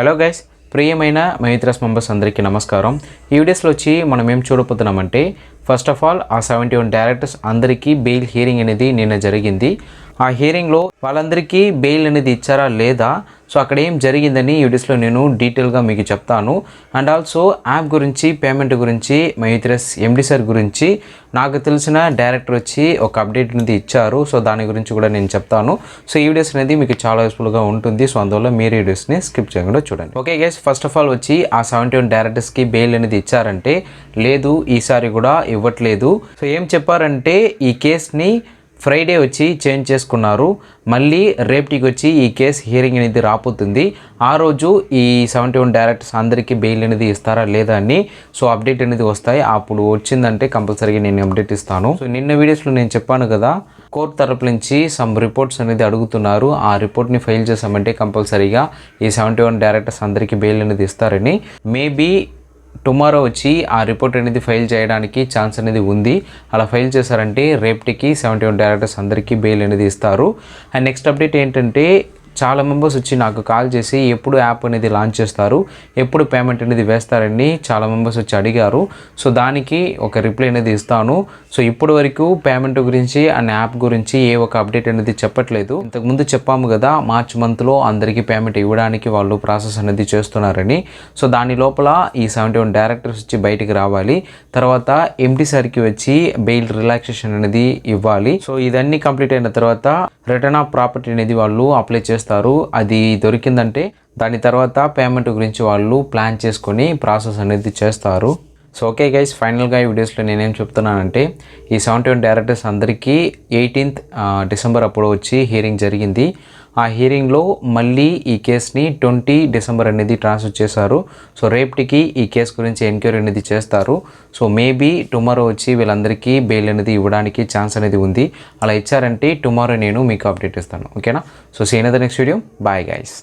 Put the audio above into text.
Hello guys, ప్రియమైన మైత్రస్ members అందరికీ నమస్కారం. ఈ వీడియోస్లో వచ్చి మనం ఏం చూడబోతున్నామంటే, ఫస్ట్ ఆఫ్ ఆల్ ఆ 71 డైరెక్టర్స్ అందరికీ బెయిల్ హియరింగ్ అనేది నిన్న జరిగింది. ఆ హియరింగ్లో వాళ్ళందరికీ బెయిల్ అనేది ఇచ్చారా లేదా, సో అక్కడ ఏం జరిగిందని ఈ వీడియోస్లో నేను డీటెయిల్గా మీకు చెప్తాను. అండ్ ఆల్సో యాప్ గురించి, పేమెంట్ గురించి, మైత్రస్ ఎండి సార్ గురించి నాకు తెలిసిన డైరెక్టర్ వచ్చి ఒక అప్డేట్ అనేది ఇచ్చారు. సో దాని గురించి కూడా నేను చెప్తాను. సో ఈ వీడియోస్ అనేది మీకు చాలా యూస్ఫుల్గా ఉంటుంది. సో అందువల్ల మీరు ఈ వీడియోస్ని స్కిప్ చేయకుండా చూడండి. Okay guys, first of all వచ్చి ఆ 71 డైరెక్టర్స్కి బెయిల్ అనేది ఇచ్చారంటే, లేదు ఈసారి కూడా ఇవ్వట్లేదు. సో ఏం చెప్పారంటే, ఈ కేసుని ఫ్రైడే వచ్చి చేంజ్ చేసుకున్నారు. మళ్ళీ రేపటికి వచ్చి ఈ కేసు హియరింగ్ అనేది రాబోతుంది. ఆ రోజు ఈ 71 డైరెక్టర్స్ అందరికీ బెయిల్ అనేది ఇస్తారా లేదా అని సో అప్డేట్ అనేది వస్తాయి. అప్పుడు వచ్చిందంటే కంపల్సరీగా నేను అప్డేట్ ఇస్తాను. సో నిన్న వీడియోస్లో నేను చెప్పాను కదా, కోర్టు తరపు నుంచి సమ్ రిపోర్ట్స్ అనేది అడుగుతున్నారు. ఆ రిపోర్ట్ని ఫైల్ చేసామంటే కంపల్సరీగా ఈ 71 డైరెక్టర్స్ అందరికీ బెయిల్ అనేది ఇస్తారని. మేబీ టుమారో వచ్చి ఆ రిపోర్ట్ అనేది ఫైల్ చేయడానికి ఛాన్స్ అనేది ఉంది. అలా ఫైల్ చేశారంటే రేపటికి 71 డైరెక్టర్స్ అందరికీ బెయిల్ అనేది ఇస్తారు. అండ్ నెక్స్ట్ అప్డేట్ ఏంటంటే, చాలా మెంబర్స్ వచ్చి నాకు కాల్ చేసి ఎప్పుడు యాప్ అనేది లాంచ్ చేస్తారు, ఎప్పుడు పేమెంట్ అనేది వేస్తారని చాలా మెంబర్స్ వచ్చి అడిగారు. సో దానికి ఒక రిప్లై అనేది ఇస్తాను. సో ఇప్పటి వరకు పేమెంట్ గురించి అండ్ యాప్ గురించి ఏ ఒక అప్డేట్ అనేది చెప్పట్లేదు. ఇంతకుముందు చెప్పాము కదా, మార్చ్ మంత్లో అందరికీ పేమెంట్ ఇవ్వడానికి వాళ్ళు ప్రాసెస్ అనేది చేస్తున్నారని. సో దాని లోపల ఈ 71 డైరెక్టర్స్ వచ్చి బయటికి రావాలి. తర్వాత ఎండి సార్కి వచ్చి బెయిల్ రిలాక్సేషన్ అనేది ఇవ్వాలి. సో ఇదన్నీ కంప్లీట్ అయిన తర్వాత రిటర్న్ ఆఫ్ ప్రాపర్టీ అనేది వాళ్ళు అప్లై చేస్తారు. అది దొరికిందంటే దాని తర్వాత పేమెంట్ గురించి వాళ్ళు ప్లాన్ చేసుకొని ప్రాసెస్ అనేది చేస్తారు. సో ఓకే గైస్, ఫైనల్గా ఈ వీడియోస్లో నేనేం చెప్తున్నానంటే, ఈ 71 డైరెక్టర్స్ అందరికీ 18th డిసెంబర్ అప్పుడు వచ్చి హియరింగ్ జరిగింది. ఆ హియరింగ్లో మళ్ళీ ఈ కేసుని 20 డిసెంబర్ అనేది ట్రాన్స్ఫర్ చేశారు. సో రేపటికి ఈ కేసు గురించి ఎంక్వైరీ అనేది చేస్తారు. సో మేబీ టుమారో వచ్చి వీళ్ళందరికీ బెయిల్ అనేది ఇవ్వడానికి ఛాన్స్ అనేది ఉంది. అలా ఇచ్చారంటే టుమారో నేను మీకు అప్డేట్ ఇస్తాను. ఓకేనా? So see you in the next video. Bye guys.